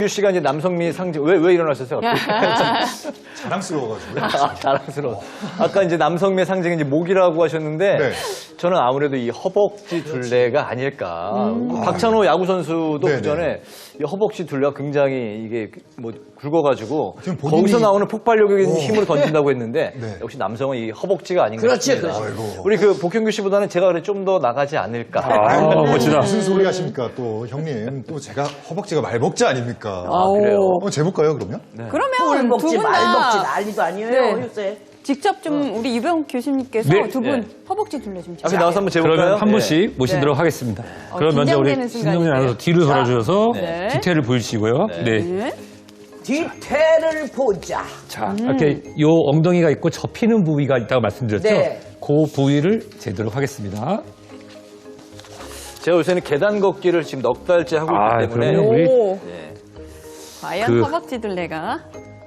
씨가 이제 남성미 상징 왜 일어나셨어요? 자랑스러워가지고요. 자랑스러워. 아까 이제 남성미의 상징이 이제 목이라고 하셨는데 네. 저는 아무래도 이 허벅지 둘레가 아닐까. 박찬호 야구 선수도 네네. 그 전에 이 허벅지 둘레가 굉장히 이게 뭐 굵어가지고 지금 본인이- 거기서 나오는 폭발력적인 힘으로 던진다고 했는데 네. 역시 남성은 이 허벅지가 아닌가 그렇지, 싶습니다. 그렇지. 아이고. 우리 그 복형규 씨보다는 제가 그래 좀 더 나가지 않을까. 멋지다. 무슨 소리 하십니까 또 형님. 또 제가 허벅지가 말벅지 아닙니까? 그래요. 재볼까요 그러면? 물 그러면 먹지 두 분 말 먹지 다 난리도 아니에요. 네. 요새. 직접 좀 우리 이병 교수님께서 네. 두 분 네. 허벅지 둘레 좀 앞에 나와서 한번 재볼까요? 그러면 한 네. 분씩 모시도록 하겠습니다. 그럼 먼저 우리 긴장되는 신동진 순간인데요. 아나운서 뒤로 돌아주셔서 네. 디테일을 보여주시고요. 네. 네. 뒤태를 보자. 자, 이렇게 요 엉덩이가 있고 접히는 부위가 있다고 말씀드렸죠? 네. 그 부위를 재도록 하겠습니다. 제가 요새는 계단 걷기를 지금 넉 달째 하고 있기 때문에 그럼요. 우리 오. 네. 과연 그- 허벅지 둘레가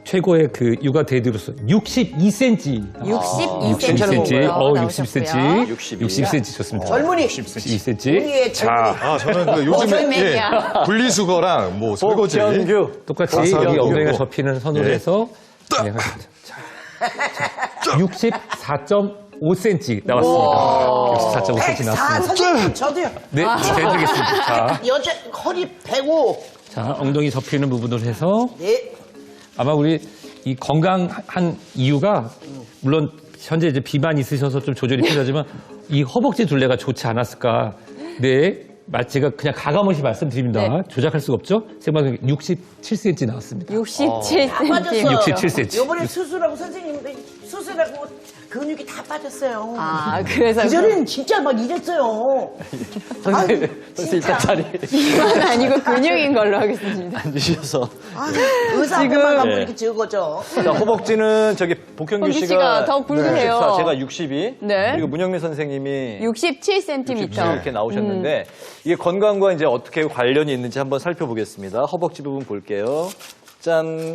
최고의 그 육아 데이드로서 62cm. 62cm. 62cm. 나오셨고요. 60cm. 62. 62cm 좋습니다. 젊은이. 62cm. 우리의 자, 젊은이. 아 저는 그 요즘에 젊은이야. 분리수거랑 뭐 설거지. 복형규. 똑같이 가사하고 여기 엉덩이가 이거. 접히는 선으로 네. 해서 진행하겠습니다. 자, 64.5cm 나왔습니다. 64.5cm 다 나왔습니다. 선생님 저도요. 네, 해드리겠습니다. 자, 여자 허리 105. 자, 엉덩이 접히는 부분으로 해서 네. 아마 우리 이 건강한 이유가 물론 현재 이제 비만 있으셔서 좀 조절이 필요하지만 이 허벅지 둘레가 좋지 않았을까. 네. 제가 그냥 가감없이 말씀드립니다. 네. 조작할 수가 없죠? 생방송 67cm 나왔습니다. 67cm. 다 빠졌어. 67cm. 요번에 수술하고 선생님 수술하고 근육이 다 빠졌어요. 아, 그래서 그전에는 진짜 막 이랬어요. 선생님 일단 자리 비만 아니고 근육인 걸로 하겠습니다. 앉으셔서. 의사 지금- 앞에만 가면 네. 이렇게 적어져. 자, 허벅지는 저기 복형규 복희 씨가 씨가 더 굵으세요. 64, 제가 62, 네. 그리고 문영민 선생님이 67cm. 이렇게 나오셨는데 이게 건강과 이제 어떻게 관련이 있는지 한번 살펴보겠습니다. 허벅지 부분 볼게요. 짠.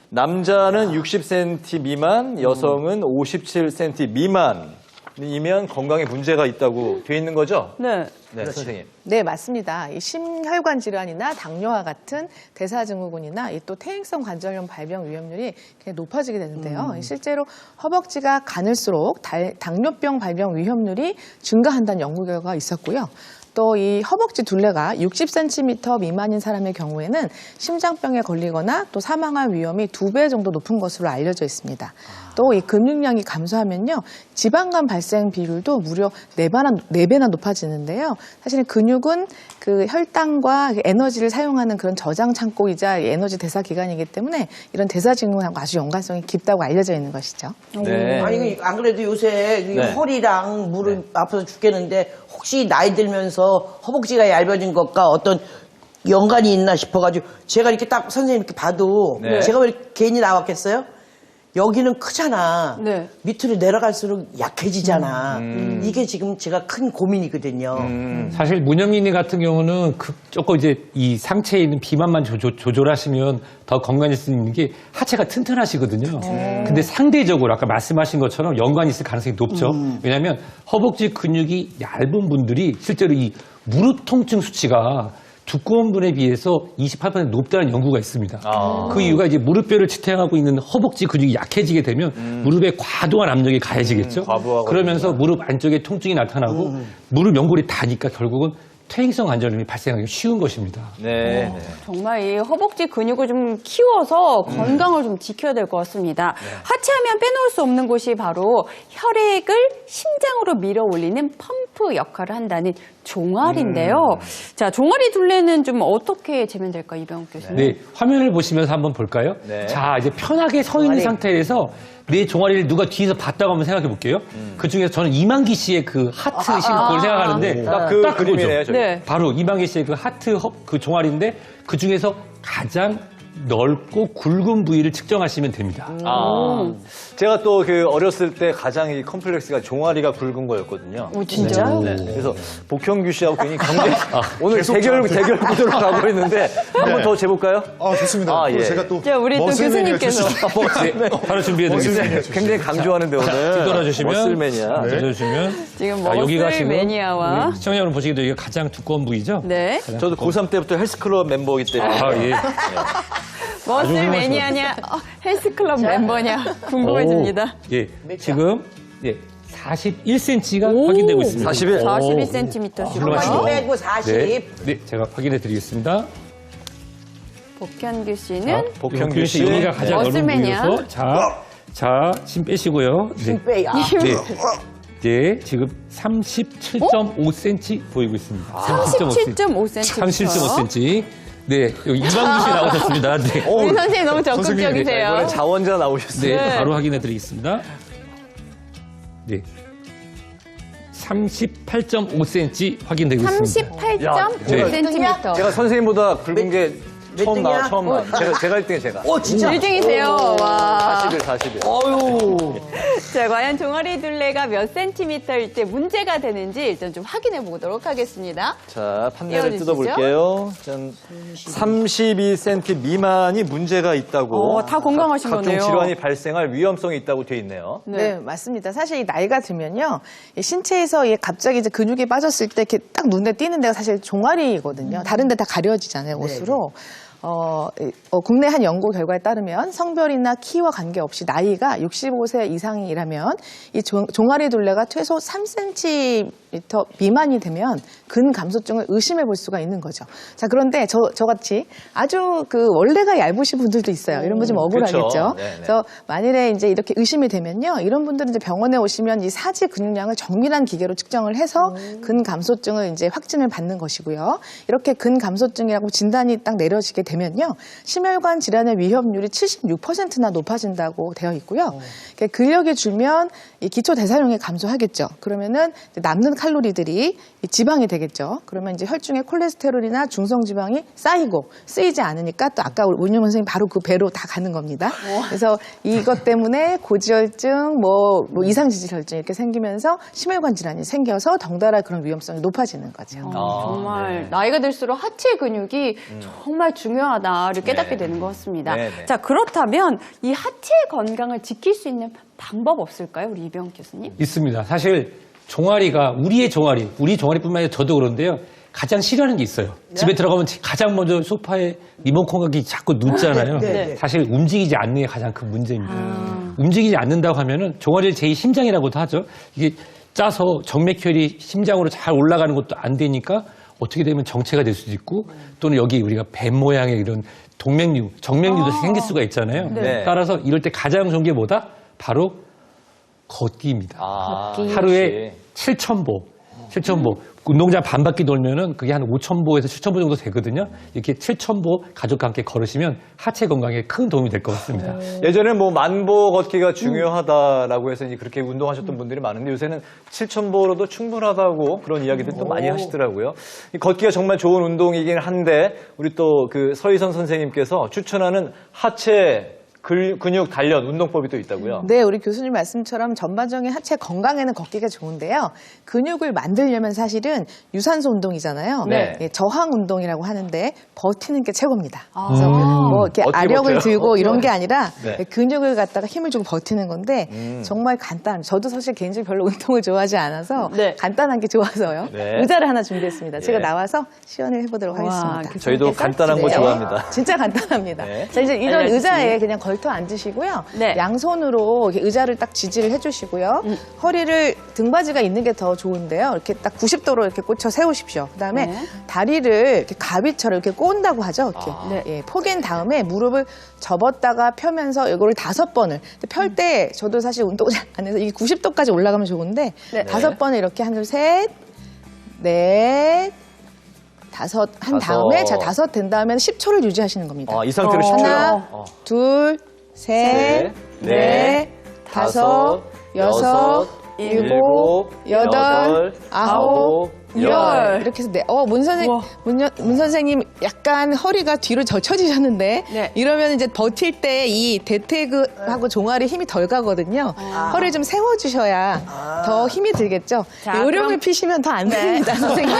남자는 60cm 미만, 여성은 57cm 미만이면 건강에 문제가 있다고 돼 있는 거죠? 네. 네, 선생님. 네, 맞습니다. 이 심혈관 질환이나 당뇨와 같은 대사증후군이나 이 또 퇴행성 관절염 발병 위험률이 굉장히 높아지게 되는데요. 실제로 허벅지가 가늘수록 당뇨병 발병 위험률이 증가한다는 연구 결과가 있었고요. 또 이 허벅지 둘레가 60cm 미만인 사람의 경우에는 심장병에 걸리거나 또 사망할 위험이 2배 정도 높은 것으로 알려져 있습니다. 또 이 근육량이 감소하면요, 지방간 발생 비율도 무려 4배나 높아지는데요. 사실은 근육은 그 혈당과 에너지를 사용하는 그런 저장 창고이자 에너지 대사 기관이기 때문에 이런 대사 증후군하고 아주 연관성이 깊다고 알려져 있는 것이죠. 네. 아니 안 그래도 요새 이 네. 허리랑 무릎 아파서 죽겠는데 혹시 나이 들면서 허벅지가 얇아진 것과 어떤 연관이 있나 싶어가지고 제가 이렇게 딱 선생님 이렇게 봐도 네. 제가 왜 이렇게 괜히 나왔겠어요? 여기는 크잖아. 네. 밑으로 내려갈수록 약해지잖아. 이게 지금 제가 큰 고민이거든요. 사실 문영민이 같은 경우는 조금 이제 이 상체에 있는 비만만 조절하시면 더 건강해질 수 있는 게 하체가 튼튼하시거든요. 근데 상대적으로 아까 말씀하신 것처럼 연관이 있을 가능성이 높죠. 왜냐하면 허벅지 근육이 얇은 분들이 실제로 이 무릎 통증 수치가 두꺼운 분에 비해서 28% 높다는 연구가 있습니다. 그 이유가 이제 무릎뼈를 지탱하고 있는 허벅지 근육이 약해지게 되면 무릎에 과도한 압력이 가해지겠죠. 과부하가 그러면서 무릎 안쪽에 통증이 나타나고 무릎 연골이 다니까 결국은 퇴행성 관절염이 발생하기 쉬운 것입니다. 네. 네. 정말 이 허벅지 근육을 좀 키워서 건강을 좀 지켜야 될 것 같습니다. 하체하면 빼놓을 수 없는 곳이 바로 혈액을 심장으로 밀어 올리는 펌프 역할을 한다는 종아리인데요. 자, 종아리 둘레는 좀 어떻게 재면 될까, 이병욱 교수님? 네, 화면을 보시면서 한번 볼까요? 네. 자, 이제 편하게 서 있는 상태에서 내 종아리를 누가 뒤에서 봤다고 한번 생각해 볼게요. 그 중에서 저는 이만기 씨의 그 하트 심볼을 생각하는데 딱 그 딱 그림이네요, 그거죠. 저기. 네. 바로 이만기 씨의 그 하트 그 종아리인데 그 중에서 가장 넓고 굵은 부위를 측정하시면 됩니다. 아, 제가 또 그 어렸을 때 가장 이 컴플렉스가 종아리가 굵은 거였거든요. 오, 진짜? 네. 그래서 복형규 씨하고 괜히 경계 오늘 대결 구도로 가고 있는데 한 번 더 재볼까요? 좋습니다. 아, 또 예. 제가 또 자, 우리 또 머슬맨이라 교수님께서. 주시죠. 네, 바로 준비해드리겠습니다. 굉장히 강조하는데 오늘 뒤돌아주시면 머슬맨이야. 뒤돌아주시면 지금 자, 여기가 머슬 지금 매니아와. 우리 시청자 여러분 보시기도 이게 가장 두꺼운 부위죠? 네. 저도 고3 때부터 헬스클럽 멤버이기 때문에 아, 예. 머슬 매니아냐, 헬스클럽 멤버냐, 궁금해집니다. 오, 예. 지금, 예. 41cm가 확인되고 있습니다. 41? 41cm시고요. 훌륭하시죠? 빼고 40. 네. 네, 제가 확인해 드리겠습니다. 복현규 씨는 복형규 씨 여기가 가장 넓은 머슬맨이야. 부위여서 자, 힘 빼시고요. 네. 빼야. 네. 네, 지금 37.5cm 보이고 있습니다. 37.5cm. 37.5cm. 네, 여기 이방규 씨 나오셨습니다. 네. 우리 선생님 너무 적극적이세요. 이번에 자원자 나오셨어요. 네, 바로 확인해 드리겠습니다. 네. 38.5cm 확인되고 있습니다. 38.5cm. 제가 선생님보다 굵은 게 처음 등이야? 나와, 처음 나와. 제가 1등이에요, 제가. 진짜. 1등이세요. 와. 41. 자, 과연 종아리 둘레가 몇 센티미터일 때 문제가 되는지 일단 좀 확인해 보도록 하겠습니다. 자, 판넬을 띄워주시죠. 뜯어볼게요. 짠. 32cm 미만이 문제가 있다고. 다 건강하신 각종 거네요. 질환이 발생할 위험성이 있다고 돼 있네요. 네, 맞습니다. 사실 이 나이가 들면요, 이 신체에서 갑자기 이제 근육이 빠졌을 때 이렇게 딱 눈에 띄는 데가 사실 종아리거든요. 다른 데 다 가려지잖아요, 옷으로. 국내 한 연구 결과에 따르면 성별이나 키와 관계없이 나이가 65세 이상이라면 이 종아리 둘레가 최소 3cm 미만이 되면 근감소증을 의심해 볼 수가 있는 거죠. 자, 그런데 저같이 아주 원래가 얇으신 분들도 있어요. 이런 분 좀 억울하겠죠. 그렇죠. 네네. 그래서 만일에 이제 이렇게 의심이 되면요, 이런 분들은 이제 병원에 오시면 이 사지 근육량을 정밀한 기계로 측정을 해서 근감소증을 이제 확진을 받는 것이고요. 이렇게 근감소증이라고 진단이 딱 내려지게 되면요, 심혈관 질환의 위험률이 76%나 높아진다고 되어 있고요. 근력이 줄면 이 기초 대사량이 감소하겠죠. 그러면은 이제 남는 칼로리들이 이 지방이 되겠죠. 그러면 이제 혈중에 콜레스테롤이나 중성 지방이 쌓이고 쓰이지 않으니까 또 아까 원효 선생님 바로 그 배로 다 가는 겁니다. 그래서 이것 때문에 고지혈증, 이상지질혈증 이렇게 생기면서 심혈관 질환이 생겨서 덩달아 그런 위험성이 높아지는 거죠. 정말 나이가 들수록 하체 근육이 정말 중요하다를 깨닫게 되는 것 같습니다. 네네. 자, 그렇다면 이 하체 건강을 지킬 수 있는 방법 없을까요? 우리 이병헌 교수님? 있습니다. 사실 종아리가 우리 종아리뿐만 아니라 저도 그런데요. 가장 싫어하는 게 있어요. 집에 들어가면 가장 먼저 소파에 리모컨이 자꾸 눕잖아요. 네. 사실 움직이지 않는 게 가장 큰 문제입니다. 움직이지 않는다고 하면은 종아리를 제2심장이라고도 하죠. 이게 짜서 정맥혈이 심장으로 잘 올라가는 것도 안 되니까 어떻게 되면 정체가 될 수도 있고, 또는 여기 우리가 뱀 모양의 이런 정맥류도 생길 수가 있잖아요. 네. 따라서 이럴 때 가장 좋은 게 뭐다? 바로 걷기입니다. 하루에 7,000보. 운동장 반 바퀴 돌면은 그게 한 5,000보에서 7,000보 정도 되거든요. 이렇게 7,000보 가족과 함께 걸으시면 하체 건강에 큰 도움이 될 것 같습니다. 예전에 만보 걷기가 중요하다라고 해서 이제 그렇게 운동하셨던 분들이 많은데 요새는 7,000보로도 충분하다고 그런 이야기들 또 많이 하시더라고요. 이 걷기가 정말 좋은 운동이긴 한데 우리 또 서희선 선생님께서 추천하는 하체 근육 단련 운동법이 또 있다고요? 네, 우리 교수님 말씀처럼 전반적인 하체 건강에는 걷기가 좋은데요. 근육을 만들려면 사실은 유산소 운동이잖아요. 네. 예, 저항 운동이라고 하는데 버티는 게 최고입니다. 그래서 이렇게 어떻게 아력을 버텨요? 들고 이런 게 아니라 네. 근육을 갖다가 힘을 주고 버티는 건데 정말 저도 사실 개인적으로 별로 운동을 좋아하지 않아서 네. 간단한 게 좋아서요. 네. 의자를 하나 준비했습니다. 제가 예. 나와서 시연을 해보도록 하겠습니다. 저희도 간단한 거 좋아합니다. 진짜 간단합니다. 네. 자, 이제 이런 알려주세요. 의자에 그냥 걸터 앉으시고요. 네. 양손으로 이렇게 의자를 딱 지지를 해주시고요. 허리를 등받이가 있는 게 더 좋은데요. 이렇게 딱 90도로 이렇게 꽂혀 세우십시오. 그다음에 네. 다리를 이렇게 가비처럼 이렇게 꼰다고 하죠. 이렇게 네. 예, 포갠 다음에 무릎을 접었다가 펴면서 이거를 5번을. 펼 때 저도 사실 운동을 잘 안 해서 이게 90도까지 올라가면 좋은데 네. 5번을 이렇게 하나, 둘, 셋, 넷. 다섯 한 다음에 자 5 된 다음에는 10초를 유지하시는 겁니다. 이 상태로 10초요? 하나, 둘, 셋, 넷, 5, 6, 7, 8, 9, 열. 이렇게 해서 문 선생님 약간 허리가 뒤로 젖혀지셨는데 네. 이러면 이제 버틸 때 이 대퇴근하고 종아리 힘이 덜 가거든요. 허리를 좀 세워주셔야 더 힘이 들겠죠. 자, 요령을 그럼- 피시면 더 안 됩니다, 선생님.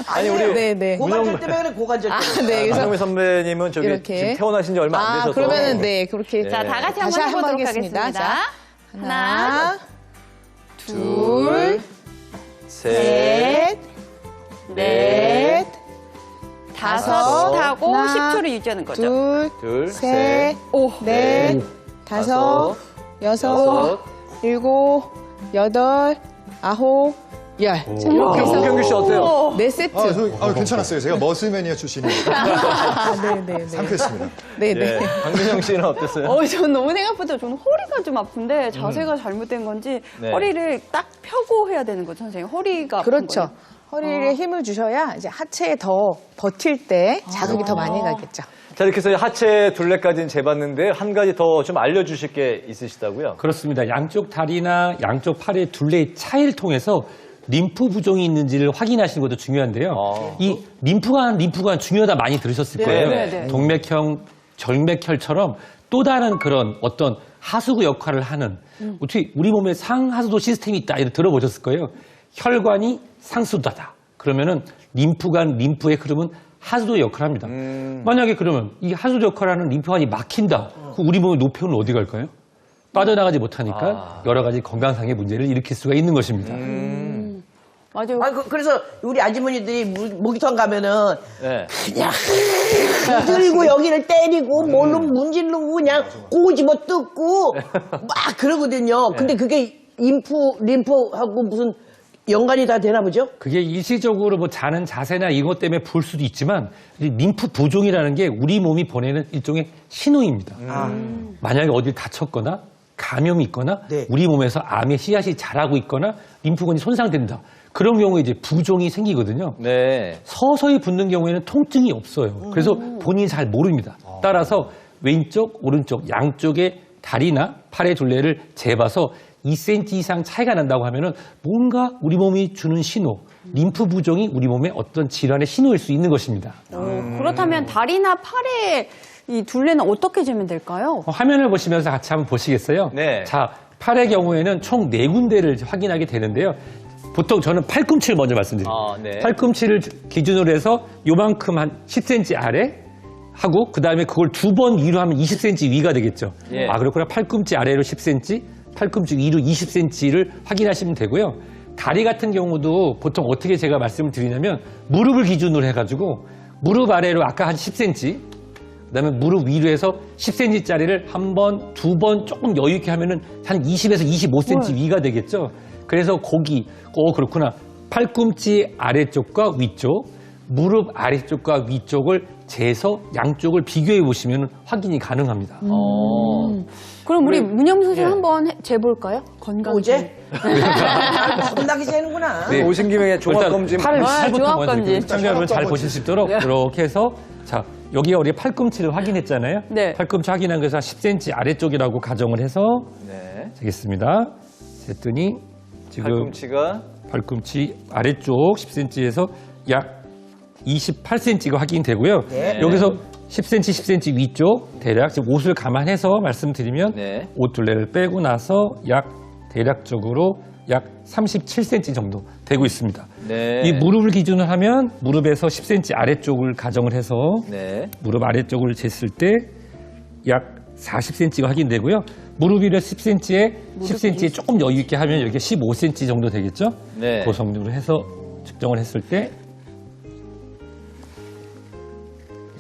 아니, 우리 네네. 고관절 때문에 그래, 고관절 때문에. 네, 그래서 박정미 선배님은 저기 이렇게. 지금 태어나신 지 얼마 안 되셔서. 그러면은 네 그렇게 자, 다 같이 다시 한번 한번 해보도록 하겠습니다. 하겠습니다. 자, 하나, 둘, 셋, 셋, 넷, 다섯 하고 하나, 10초를 유지하는 거죠. 둘, 셋, 셋, 오. 넷, 다섯, 여섯, 일곱, 여덟, 아홉, 열. 자, 이렇게 해서 홍경규 씨 어때요? 네 세트. 괜찮았어요. 제가 머슬매니아 출신이에요. 네네네. 상쾌했습니다. 네네. 네. 박민영 씨는 어땠어요? 저는 너무 생각보다 저는 허리가 좀 아픈데 자세가 잘못된 건지 네. 허리를 딱 펴고 해야 되는 거죠, 선생님. 허리가 아픈 그렇죠. 거예요? 허리에 힘을 주셔야 이제 하체에 더 버틸 때 자극이 더 많이 가겠죠. 자, 이렇게 해서 하체 둘레까지는 재봤는데 한 가지 더 좀 알려주실 게 있으시다고요? 그렇습니다. 양쪽 다리나 양쪽 팔의 둘레의 차이를 통해서 림프 부종이 있는지를 확인하시는 것도 중요한데요. 이 림프관 중요하다 많이 들으셨을 거예요. 네, 네. 동맥형, 정맥혈처럼 또 다른 그런 어떤 하수구 역할을 하는 어떻게 우리 몸에 상하수도 시스템이 있다 이렇게 들어보셨을 거예요. 혈관이 상수도다. 그러면은 림프의 흐름은 하수도 역할을 합니다. 만약에 그러면 이 하수도 역할을 하는 림프관이 막힌다. 그럼 우리 몸의 노폐물은 어디 갈까요? 빠져나가지 못하니까 여러 가지 건강상의 문제를 일으킬 수가 있는 것입니다. 맞아요. 그래서 우리 아주머니들이 모기통 가면은 네. 들고 여기를 때리고 뭘로 문지르고 그냥 꼬집어 뜯고 막 그러거든요. 근데 그게 림프하고 무슨 연관이 다 되나 보죠? 그게 일시적으로 뭐 자는 자세나 이것 때문에 볼 수도 있지만 이 림프 부종이라는 게 우리 몸이 보내는 일종의 신호입니다. 만약에 어딜 다쳤거나 감염이 있거나 네. 우리 몸에서 암의 씨앗이 자라고 있거나 림프관이 손상된다. 그런 경우에 이제 부종이 생기거든요. 네. 서서히 붓는 경우에는 통증이 없어요. 그래서 본인이 잘 모릅니다. 따라서 왼쪽, 오른쪽, 양쪽의 다리나 팔의 둘레를 재봐서 2cm 이상 차이가 난다고 하면은 뭔가 우리 몸이 주는 신호, 림프 부종이 우리 몸의 어떤 질환의 신호일 수 있는 것입니다. 그렇다면 다리나 팔에 이 둘레는 어떻게 재면 될까요? 화면을 보시면서 같이 한번 보시겠어요? 네. 자, 팔의 경우에는 총 4군데를 확인하게 되는데요. 보통 저는 팔꿈치를 먼저 말씀드립니다. 네. 팔꿈치를 기준으로 해서 요만큼 한 10cm 아래 하고 그다음에 그걸 2번 위로 하면 20cm 위가 되겠죠. 예. 그렇구나. 팔꿈치 아래로 10cm, 팔꿈치 위로 20cm를 확인하시면 되고요. 다리 같은 경우도 보통 어떻게 제가 말씀을 드리냐면 무릎을 기준으로 해가지고 무릎 아래로 아까 한 10cm, 그다음에 무릎 위로 해서 10cm짜리를 한 번, 2번 조금 여유 있게 하면은 한 20에서 25cm 위가 되겠죠. 그래서 거기 그렇구나. 팔꿈치 아래쪽과 위쪽, 무릎 아래쪽과 위쪽을 재서 양쪽을 비교해 보시면 확인이 가능합니다. 그럼 우리 문영 선생 한번 재볼까요? 건강. 어제? 겁나게 재는구나. 네. 오신 김에 종합검진. 팔부터 종합검진. 먼저 시청자 여러분 잘 보실 수 있도록 이렇게 해서 자 여기가 우리 팔꿈치를 확인했잖아요. 네. 팔꿈치 확인한 것은 10cm 아래쪽이라고 가정을 해서 네. 되겠습니다. 했더니 지금 팔꿈치 아래쪽 10cm에서 약 28cm가 확인되고요. 네. 여기서 10cm, 10cm 위쪽 대략 지금 옷을 감안해서 말씀드리면 네. 옷 둘레를 빼고 나서 약 대략적으로 약 37cm 정도 되고 있습니다. 네. 이 무릎을 기준으로 하면 무릎에서 10cm 아래쪽을 가정을 해서 네. 무릎 아래쪽을 쟀을 때 약 40cm가 확인되고요. 무릎 위로 10cm에 10cm에 조금 여유 있게 하면 여기 15cm 정도 되겠죠? 네. 그 정도로 해서 측정을 했을 때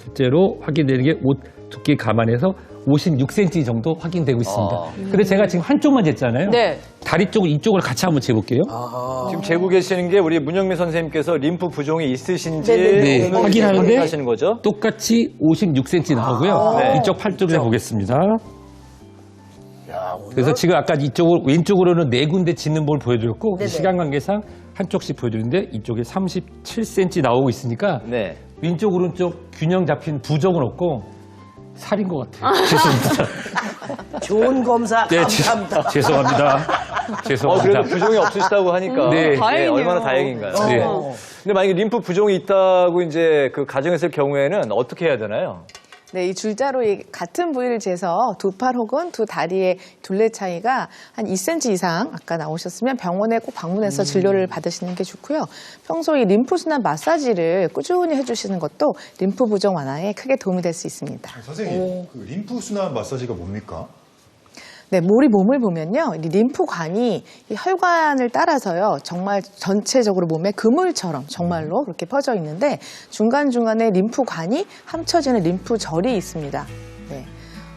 실제로 확인되는 게 옷 두께 감안해서 56cm 정도 확인되고 있습니다. 근데 제가 지금 한쪽만 쟀잖아요. 네. 다리 쪽을 이쪽을 같이 한번 재볼게요. 지금 재고 계시는 게 우리 문영미 선생님께서 림프 부종이 있으신지 네, 확인하는데 확인하시는 거죠? 똑같이 56cm 나오고요. 네. 이쪽 팔 쪽을 해보겠습니다. 그래서 지금 아까 왼쪽으로는 4군데 짓는 볼 보여드렸고 시간 관계상 한쪽씩 보여드렸는데 이쪽에 37cm 나오고 있으니까 네. 왼쪽 오른쪽 균형 잡힌 부종은 없고 살인 것 같아요. 죄송합니다. 좋은 검사 네, 감사합니다. 죄송합니다. 죄송합니다. 그래도 부종이 없으시다고 하니까 네. 다행이네요. 얼마나 다행인가요? 네. 근데 만약에 림프 부종이 있다고 이제 그 가정했을 경우에는 어떻게 해야 되나요? 네, 이 줄자로 이 같은 부위를 재서 두 팔 혹은 두 다리의 둘레 차이가 한 2cm 이상 아까 나오셨으면 병원에 꼭 방문해서 진료를 받으시는 게 좋고요. 평소 이 림프순환 마사지를 꾸준히 해주시는 것도 림프 부종 완화에 크게 도움이 될 수 있습니다. 선생님, 그 림프 순환 마사지가 뭡니까? 네, 우리 몸을 보면요. 이 림프관이 이 혈관을 따라서요. 정말 전체적으로 몸에 그물처럼 정말로 그렇게 퍼져 있는데 중간중간에 림프관이 함쳐지는 림프절이 있습니다. 네.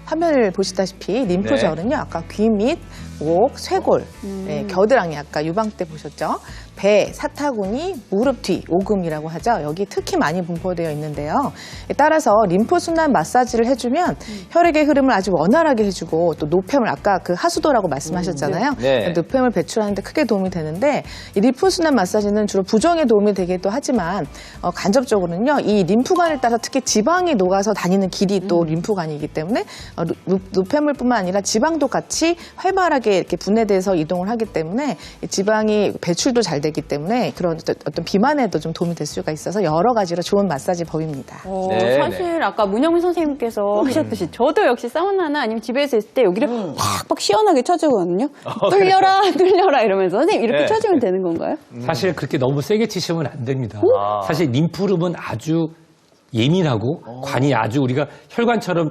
화면을 보시다시피 림프절은요. 아까 귀 및 목, 쇄골, 네, 겨드랑이 아까 유방 때 보셨죠? 배, 사타구니, 무릎 뒤, 오금이라고 하죠. 여기 특히 많이 분포되어 있는데요. 따라서 림프순환 마사지를 해주면 혈액의 흐름을 아주 원활하게 해주고 또 노폐물 아까 그 하수도라고 말씀하셨잖아요. 네. 노폐물 배출하는 데 크게 도움이 되는데 이 림프순환 마사지는 주로 부종에 도움이 되기도 하지만 간접적으로는요. 이 림프관을 따라 특히 지방이 녹아서 다니는 길이 또 림프관이기 때문에 노폐물뿐만 아니라 지방도 같이 활발하게 이렇게 분해돼서 이동을 하기 때문에 이 지방이 배출도 잘 되기 때문에 그런 어떤 비만에도 좀 도움이 될 수가 있어서 여러 가지로 좋은 마사지 법입니다. 네, 사실 아까 문영민 선생님께서 하셨듯이 저도 역시 사우나나 아니면 집에서 있을 때 여기를 팍팍 시원하게 쳐주거든요. 뚫려라 뚫려라 이러면서 선생님 이렇게 네. 쳐주면 되는 건가요? 사실 그렇게 너무 세게 치시면 안 됩니다. 아. 사실 림프름은 아주 예민하고 관이 아주 우리가 혈관처럼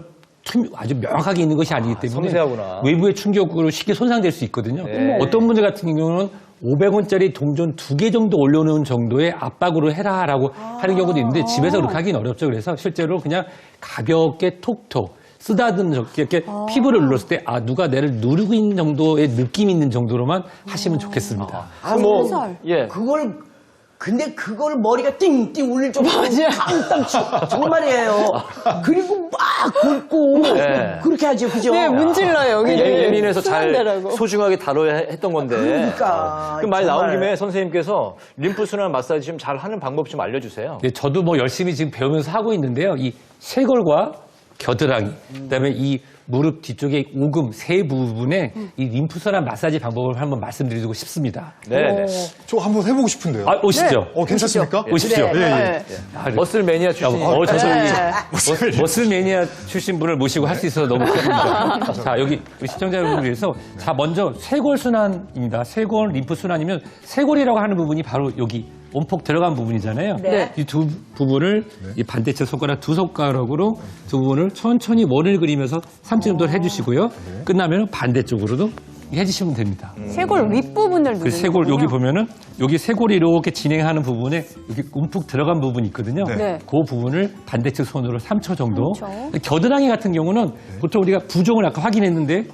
아주 명확하게 있는 것이 아니기 때문에 섬세하구나. 외부의 충격으로 쉽게 손상될 수 있거든요. 네. 어떤 분들 같은 경우는 500원짜리 동전 2개 정도 올려놓은 정도의 압박으로 해라라고 하는 경우도 있는데 집에서 그렇게 하기는 어렵죠. 그래서 실제로 그냥 가볍게 톡톡 쓰다듬는 이렇게 피부를 눌렀을 때 누가 나를 누르고 있는 정도의 느낌 있는 정도로만 하시면 좋겠습니다. 살살. 예. 근데 그걸 머리가 띵띵 울릴 정도로 땅땅 정말이에요. 그리고 막 긁고 네. 그렇게 하죠, 그죠? 네, 문질러요 여기를. 예민해서 잘 수면대라고. 소중하게 다뤄야 했던 건데. 그러니까, 그럼 말 나온 정말. 김에 선생님께서 림프 순환 마사지 좀 잘 하는 방법 좀 알려주세요. 네, 저도 뭐 열심히 지금 배우면서 하고 있는데요. 이 쇄골과 겨드랑이, 그다음에 이 무릎 뒤쪽의 오금 세 부분에 이 림프순환 마사지 방법을 한번 말씀드리고 싶습니다. 네. 저 한번 해보고 싶은데요. 오시죠. 괜찮습니까? 오십시오. 네. 머슬 매니아 출신. 저도 머슬 매니아 출신 분을 모시고 할 수 있어서 너무 기쁩니다. 자, 여기 우리 시청자 여러분을 위해서 자, 먼저 쇄골 순환입니다. 쇄골 림프 순환이면 쇄골이라고 하는 부분이 바로 여기 온폭 들어간 부분이잖아요. 네. 이 두 부분을 이 반대쪽 손가락 두 손가락으로 두 부분을 천천히 원을 그리면서 3초 정도 해주시고요. 끝나면 반대쪽으로도 해주시면 됩니다. 쇄골 윗부분을 그 누르는 쇄골 여기 거군요. 보면은 여기 쇄골이 이렇게 진행하는 부분에 여기 움푹 들어간 부분이 있거든요. 네. 그 부분을 반대쪽 손으로 3초 정도. 3초. 겨드랑이 같은 경우는 보통 우리가 부종을 아까 확인했는데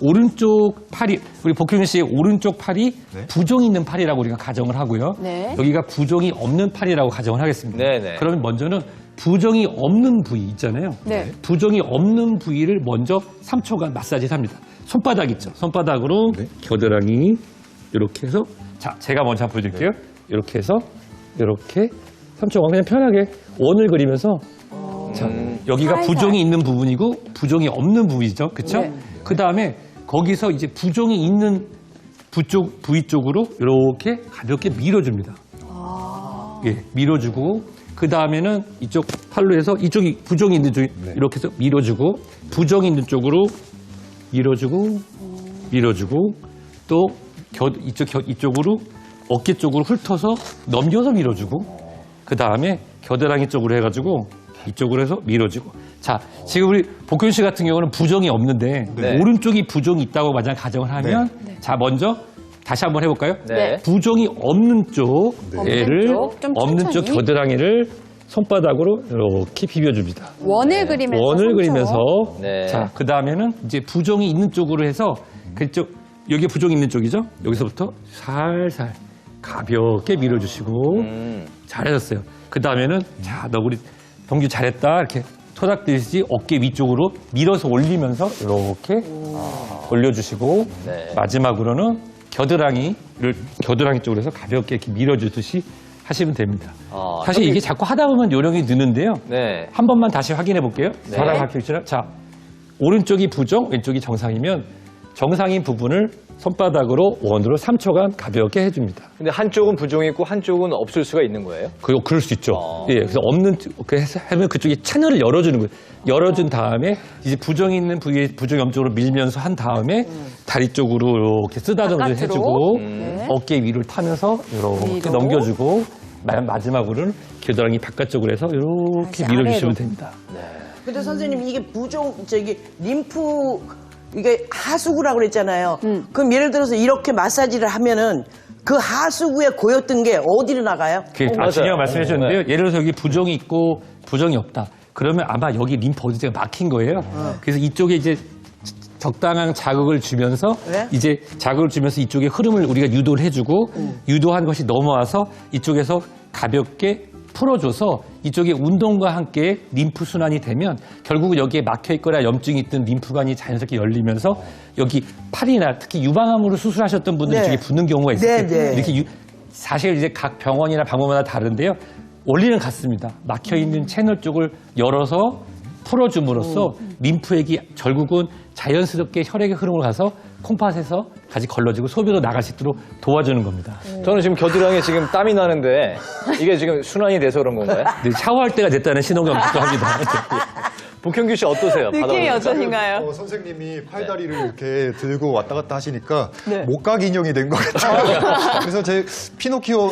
오른쪽 팔이 우리 복효민 씨의 오른쪽 팔이 부종이 있는 팔이라고 우리가 가정을 하고요. 네. 여기가 부종이 없는 팔이라고 가정을 하겠습니다. 네네. 그러면 먼저는 부종이 없는 부위 있잖아요. 네. 부종이 없는 부위를 먼저 3초간 마사지를 합니다. 손바닥 있죠. 손바닥으로 겨드랑이 이렇게 해서 자 제가 먼저 한번 보여드릴게요. 이렇게 해서 이렇게 3초간 그냥 편하게 원을 그리면서 자 여기가 살살. 부종이 있는 부분이고 부종이 없는 부위죠. 그렇죠? 네. 그 다음에 거기서 이제 부종이 있는 부위 쪽으로 이렇게 가볍게 밀어줍니다. 예, 밀어주고 그 다음에는 이쪽 팔로 해서 이쪽이 부종이 있는 쪽이 이렇게 해서 밀어주고 부종이 있는 쪽으로 밀어주고 또 이쪽으로 어깨 쪽으로 훑어서 넘겨서 밀어주고 그 다음에 겨드랑이 쪽으로 해가지고 이쪽으로 해서 밀어주고 자 지금 우리 복균 씨 같은 경우는 부종이 없는데 네. 오른쪽이 부종이 있다고 만약 가정을 하면 자 먼저 다시 한번 해볼까요? 네. 부종이 없는 쪽 애를 쪽, 좀 없는 쪽 천천히. 겨드랑이를 손바닥으로 이렇게 비벼줍니다. 원을 그리면서 원을 손톱. 그리면서 네. 자 그 다음에는 이제 부종이 있는 쪽으로 해서 그쪽 여기 부종이 있는 쪽이죠. 여기서부터 살살 가볍게 밀어주시고 잘하셨어요. 그 다음에는 자 너 우리 동규 잘했다 이렇게 토닥들듯이 어깨 위쪽으로 밀어서 올리면서 이렇게 올려주시고 네. 마지막으로는 겨드랑이 쪽으로 해서 가볍게 이렇게 밀어주듯이 하시면 됩니다. 사실 이게 자꾸 하다 보면 요령이 느는데요. 네. 한 번만 다시 확인해 볼게요. 네. 바닥 박혀있잖아요. 자, 오른쪽이 부정, 왼쪽이 정상이면 정상인 부분을 손바닥으로 원으로 3초간 가볍게 해줍니다. 근데 한쪽은 부종이 있고 한쪽은 없을 수가 있는 거예요? 그럴 수 있죠. 예, 그래서 그래서 하면 그쪽에 채널을 열어주는 거예요. 열어준 다음에 이제 부종이 있는 부위에 부종 염쪽으로 밀면서 한 다음에 다리 쪽으로 이렇게 쓰다듬어 바깥으로. 해주고 어깨 위를 타면서 이렇게 위로. 넘겨주고 마지막으로는 겨드랑이 바깥쪽으로 해서 이렇게 다시 밀어주시면 아래로. 됩니다. 근데 선생님 이게 림프 이게 하수구라고 그랬잖아요. 그럼 예를 들어서 이렇게 마사지를 하면은 그 하수구에 고였던 게 어디로 나가요? 맞아요. 중요한 말씀해 주셨는데요. 예를 들어서 여기 부종이 있고 부종이 없다. 그러면 아마 여기 림프 어디가 막힌 거예요. 그래서 이쪽에 이제 적당한 자극을 주면서 네? 이제 자극을 주면서 이쪽에 흐름을 우리가 유도를 해주고 유도한 것이 넘어와서 이쪽에서 가볍게 풀어줘서 이쪽에 운동과 함께 림프 순환이 되면 결국은 여기에 막혀 있거나 염증이 있던 림프관이 자연스럽게 열리면서 여기 팔이나 특히 유방암으로 수술하셨던 분들이 네. 이쪽에 붓는 경우가 있어요. 네, 네. 이렇게 사실 이제 각 병원이나 방법마다 다른데요. 원리는 같습니다. 막혀 있는 채널 쪽을 열어서 풀어줌으로써 림프액이 결국은 자연스럽게 혈액의 흐름을 가서 콩팥에서 같이 걸러지고 소변으로 나갈 수 있도록 도와주는 겁니다. 저는 지금 겨드랑이에 지금 땀이 나는데 이게 지금 순환이 돼서 그런 건가요? 네, 샤워할 때가 됐다는 신호가 묻기도 합니다. 복형규 씨 어떠세요? 느낌이 받아보니까. 어떠신가요? 선생님이 팔다리를 이렇게 들고 왔다 갔다 하시니까 네. 목각 인형이 된 것 같아요. 그래서 제 피노키오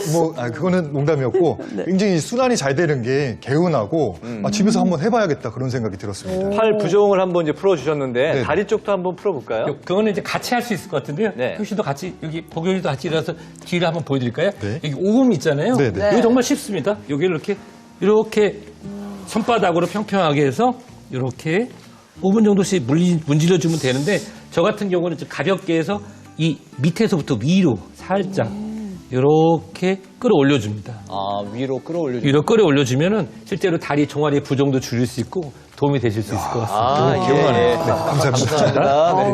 그거는 농담이었고 굉장히 순환이 잘 되는 게 개운하고 집에서 한번 해봐야겠다 그런 생각이 들었습니다. 팔 부종을 한번 이제 풀어주셨는데 네. 다리 쪽도 한번 풀어볼까요? 그거는 이제 같이 할 수 있을 것 같은데요. 네. 효씨도 같이 여기 복용이도 같이 일어나서 뒤를 한번 보여드릴까요? 네. 여기 오금 있잖아요. 네, 네. 이거 정말 쉽습니다. 여기를 이렇게 손바닥으로 평평하게 해서 이렇게 5분 정도씩 문질러주면 되는데 저 같은 경우는 좀 가볍게 해서 이 밑에서부터 위로 살짝 이렇게 끌어올려줍니다. 아, 위로 끌어올려주고. 위로 끌어올려주면은 실제로 다리 종아리 부종도 줄일 수 있고 도움이 되실 수 있을 것 같습니다. 아, 개운하네요. 예. 감사합니다. 네.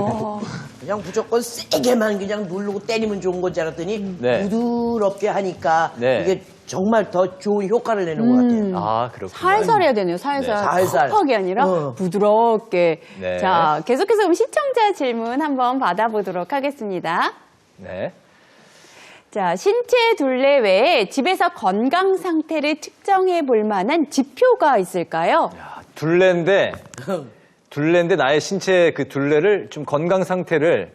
그냥 무조건 세게만 그냥 누르고 때리면 좋은 건지 알았더니 네. 부드럽게 하니까 네. 이게 정말 더 좋은 효과를 내는 것 같아요. 아, 그렇군요. 살살 해야 되네요. 살살. 네, 살살. 퍽퍽이 아니라 부드럽게. 네. 자, 계속해서 그럼 시청자 질문 한번 받아보도록 하겠습니다. 네. 자, 신체 둘레 외에 집에서 건강 상태를 측정해 볼 만한 지표가 있을까요? 둘레인데 나의 신체 그 둘레를 좀 건강 상태를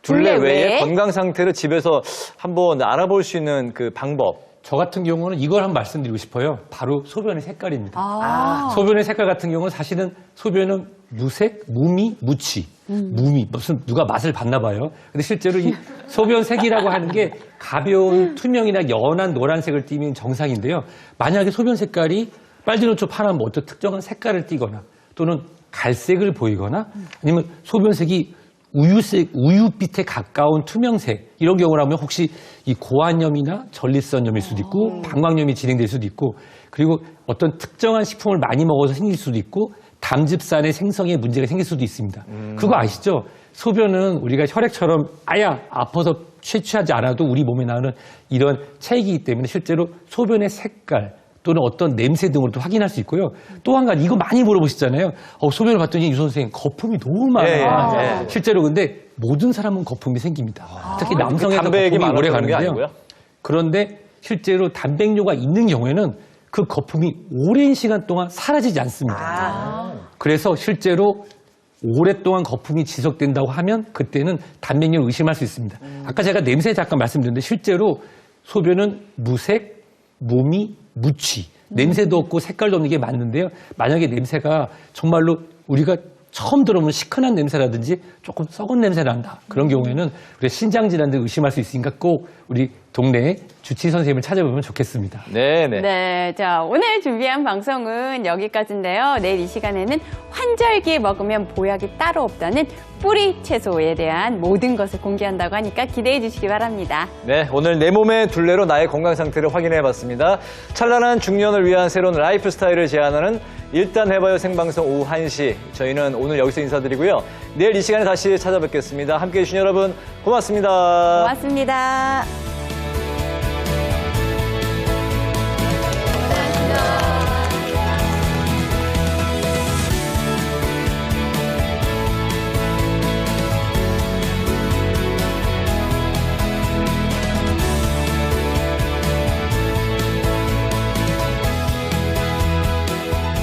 둘레 둘레 외에 외에? 건강 상태를 집에서 한번 알아볼 수 있는 그 방법. 저 같은 경우는 이걸 한번 말씀드리고 싶어요. 바로 소변의 색깔입니다. 아. 소변의 색깔 같은 경우는 사실은 소변은 무색, 무미, 무치. 무미. 무슨 누가 맛을 봤나 봐요. 근데 실제로 이 소변 색이라고 하는 게 가벼운 투명이나 연한 노란색을 띠면 정상인데요. 만약에 소변 색깔이 빨주노초 파란 뭐 어떤 특정한 색깔을 띠거나 또는 갈색을 보이거나 아니면 소변색이 우유빛에 가까운 투명색 이런 경우라면 혹시 이 고환염이나 전립선염일 수도 있고 방광염이 진행될 수도 있고 그리고 어떤 특정한 식품을 많이 먹어서 생길 수도 있고 담즙산의 생성에 문제가 생길 수도 있습니다. 그거 아시죠? 소변은 우리가 혈액처럼 아파서 채취하지 않아도 우리 몸에 나오는 이런 체액이기 때문에 실제로 소변의 색깔 또는 어떤 냄새 등으로도 확인할 수 있고요. 또 한 가지 이거 많이 물어보시잖아요. 소변을 봤더니 유 선생님 거품이 너무 많아요. 예, 예. 실제로 근데 모든 사람은 거품이 생깁니다. 특히 남성에도 담배액이 거품이 오래 많아서 그런 게 가는데요. 아니고요? 그런데 실제로 단백뇨가 있는 경우에는 그 거품이 오랜 시간 동안 사라지지 않습니다. 그래서 실제로 오랫동안 거품이 지속된다고 하면 그때는 단백뇨를 의심할 수 있습니다. 아까 제가 냄새 잠깐 말씀드렸는데 실제로 소변은 무색, 무미, 무취. 냄새도 없고 색깔도 없는 게 맞는데요. 만약에 냄새가 정말로 우리가 처음 들어보면 시큰한 냄새라든지 조금 썩은 냄새 난다. 그런 경우에는 우리 신장질환들 의심할 수 있으니까 꼭 우리 동네 주치 선생님을 찾아보면 좋겠습니다. 네네. 네, 자, 오늘 준비한 방송은 여기까지인데요. 내일 이 시간에는 환절기에 먹으면 보약이 따로 없다는 뿌리 채소에 대한 모든 것을 공개한다고 하니까 기대해 주시기 바랍니다. 네, 오늘 내 몸의 둘레로 나의 건강 상태를 확인해 봤습니다. 찬란한 중년을 위한 새로운 라이프 스타일을 제안하는 일단 해봐요 생방송 오후 1시. 저희는 오늘 여기서 인사드리고요. 내일 이 시간에 다시 찾아뵙겠습니다. 함께해 주신 여러분 고맙습니다. 고맙습니다.